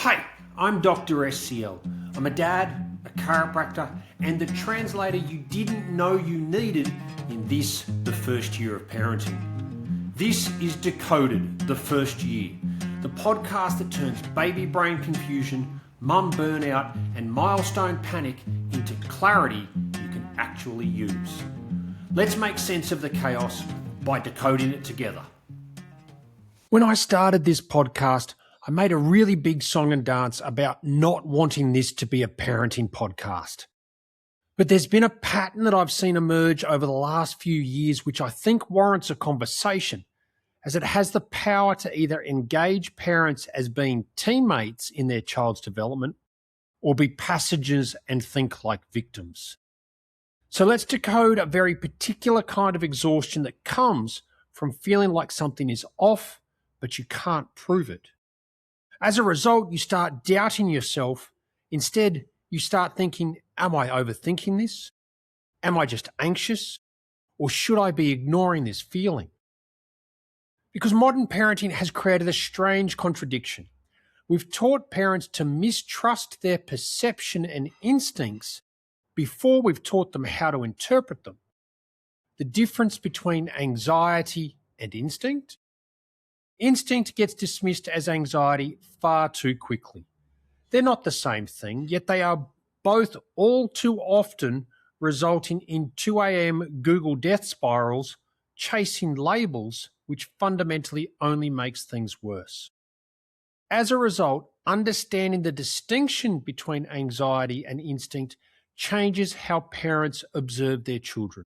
Hey, I'm Dr. SCL. I'm a dad, a chiropractor, and the translator you didn't know you needed in this, the first year of parenting. This is Decoded, the first year, the podcast that turns baby brain confusion, mum burnout, and milestone panic into clarity you can actually use. Let's make sense of the chaos by decoding it together. When I started this podcast, I made a really big song and dance about not wanting this to be a parenting podcast. But there's been a pattern that I've seen emerge over the last few years which I think warrants a conversation, as it has the power to either engage parents as being teammates in their child's development or be passengers and think like victims. So let's decode a very particular kind of exhaustion that comes from feeling like something is off, but you can't prove it. As a result, you start doubting yourself. Instead, you start thinking, am I overthinking this? Am I just anxious? Or should I be ignoring this feeling? Because modern parenting has created a strange contradiction. We've taught parents to mistrust their perception and instincts before we've taught them how to interpret them. The difference between anxiety and instinct? Instinct gets dismissed as anxiety far too quickly. They're not the same thing, yet they are both all too often resulting in 2 a.m. Google death spirals, chasing labels, which fundamentally only makes things worse. As a result, understanding the distinction between anxiety and instinct changes how parents observe their children.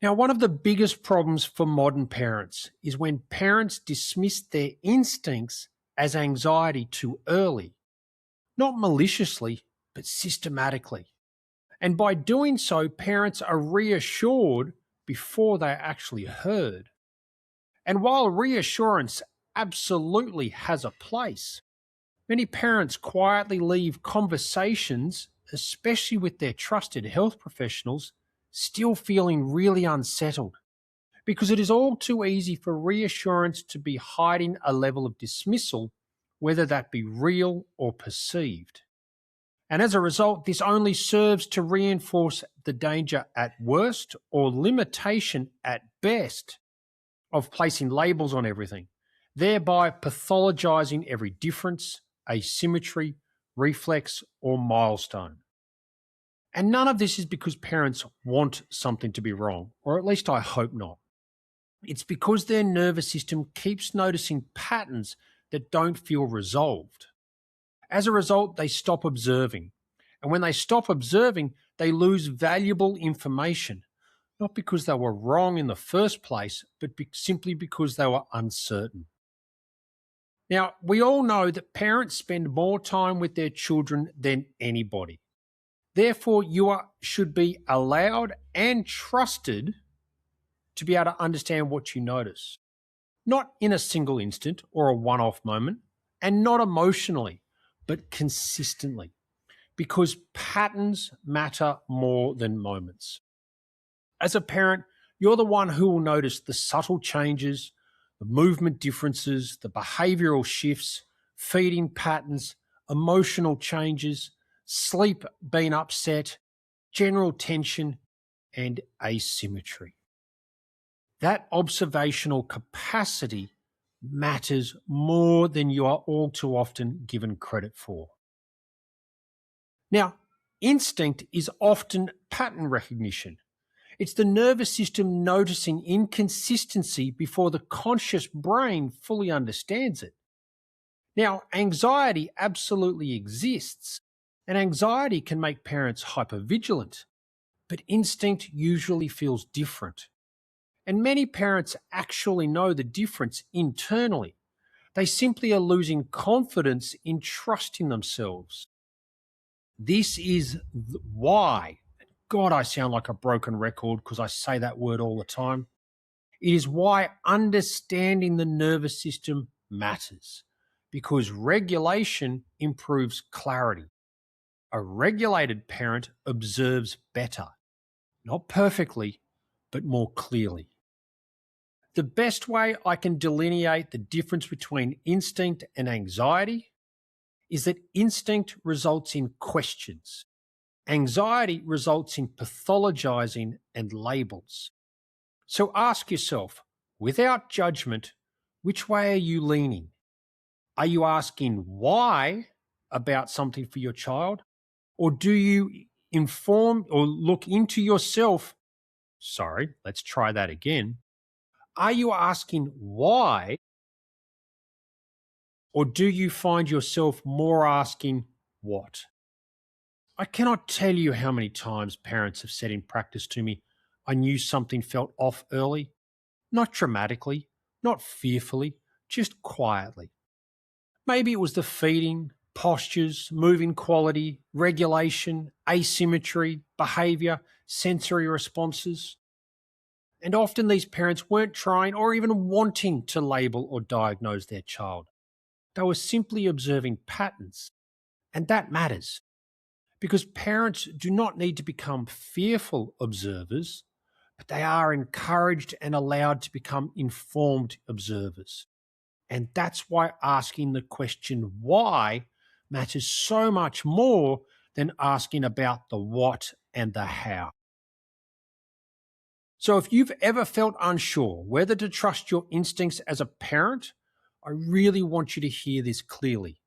Now, one of the biggest problems for modern parents is when parents dismiss their instincts as anxiety too early, not maliciously, but systematically. And by doing so, parents are reassured before they're actually heard. And while reassurance absolutely has a place, many parents quietly leave conversations, especially with their trusted health professionals, still feeling really unsettled, because it is all too easy for reassurance to be hiding a level of dismissal, whether that be real or perceived. And as a result, this only serves to reinforce the danger at worst or limitation at best of placing labels on everything, thereby pathologizing every difference, asymmetry, reflex, or milestone. And none of this is because parents want something to be wrong, or at least I hope not. It's because their nervous system keeps noticing patterns that don't feel resolved. As a result, they stop observing. And when they stop observing, they lose valuable information, not because they were wrong in the first place, but simply because they were uncertain. Now, we all know that parents spend more time with their children than anybody. Therefore, you should be allowed and trusted to be able to understand what you notice. Not in a single instant or a one-off moment, and not emotionally, but consistently. Because patterns matter more than moments. As a parent, you're the one who will notice the subtle changes, the movement differences, the behavioral shifts, feeding patterns, emotional changes, sleep being upset, general tension, and asymmetry. That observational capacity matters more than you are all too often given credit for. Now, instinct is often pattern recognition. It's the nervous system noticing inconsistency before the conscious brain fully understands it. Now, anxiety absolutely exists, and anxiety can make parents hypervigilant, but instinct usually feels different. And many parents actually know the difference internally. They simply are losing confidence in trusting themselves. This is why, God, I sound like a broken record because I say that word all the time. It is why understanding the nervous system matters, because regulation improves clarity. A regulated parent observes better, not perfectly, but more clearly. The best way I can delineate the difference between instinct and anxiety is that instinct results in questions. Anxiety results in pathologizing and labels. So ask yourself, without judgment, which way are you leaning? Are you asking why about something for your child? Or do you inform or look into yourself? Sorry, let's try that again. Are you asking why? Or do you find yourself more asking what? I cannot tell you how many times parents have said in practice to me, I knew something felt off early. Not dramatically, not fearfully, just quietly. Maybe it was the feeding, postures, moving quality, regulation, asymmetry, behavior, sensory responses. And often these parents weren't trying or even wanting to label or diagnose their child. They were simply observing patterns. And that matters because parents do not need to become fearful observers, but they are encouraged and allowed to become informed observers. And that's why asking the question why matters so much more than asking about the what and the how. So if you've ever felt unsure whether to trust your instincts as a parent, I really want you to hear this clearly.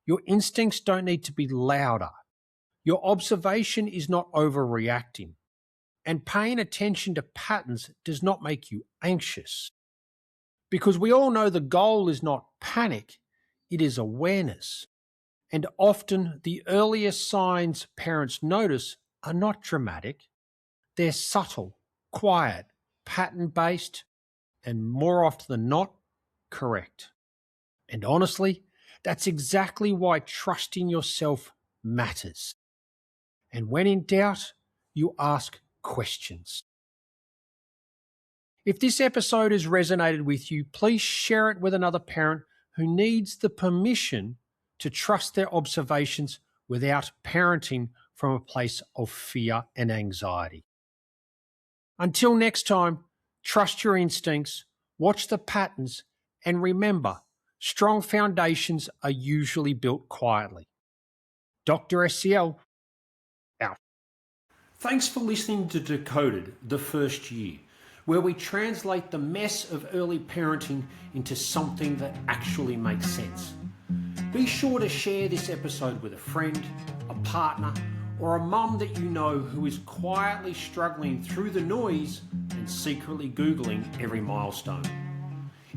Your instincts don't need to be louder. Your observation is not overreacting. And paying attention to patterns does not make you anxious. Because we all know the goal is not panic, it is awareness. And often the earliest signs parents notice are not dramatic. They're subtle, quiet, pattern-based, and more often than not, correct. And honestly, that's exactly why trusting yourself matters. And when in doubt, you ask questions. If this episode has resonated with you, please share it with another parent who needs the permission to trust their observations without parenting from a place of fear and anxiety. Until next time, trust your instincts, watch the patterns, and remember, strong foundations are usually built quietly. Dr. SCL, out. Thanks for listening to Decoded, the first year, where we translate the mess of early parenting into something that actually makes sense. Be sure to share this episode with a friend, a partner, or a mum that you know who is quietly struggling through the noise and secretly Googling every milestone.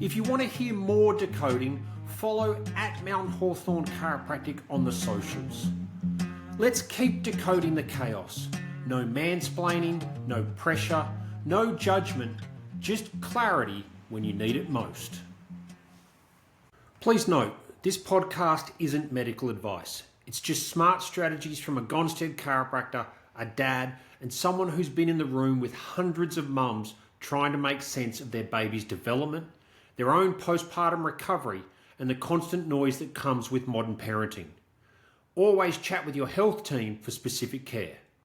If you want to hear more decoding, follow @Mount Hawthorne Chiropractic on the socials. Let's keep decoding the chaos. No mansplaining, no pressure, no judgment, just clarity when you need it most. Please note, this podcast isn't medical advice. It's just smart strategies from a Gonstead chiropractor, a dad, and someone who's been in the room with hundreds of mums trying to make sense of their baby's development, their own postpartum recovery, and the constant noise that comes with modern parenting. Always chat with your health team for specific care.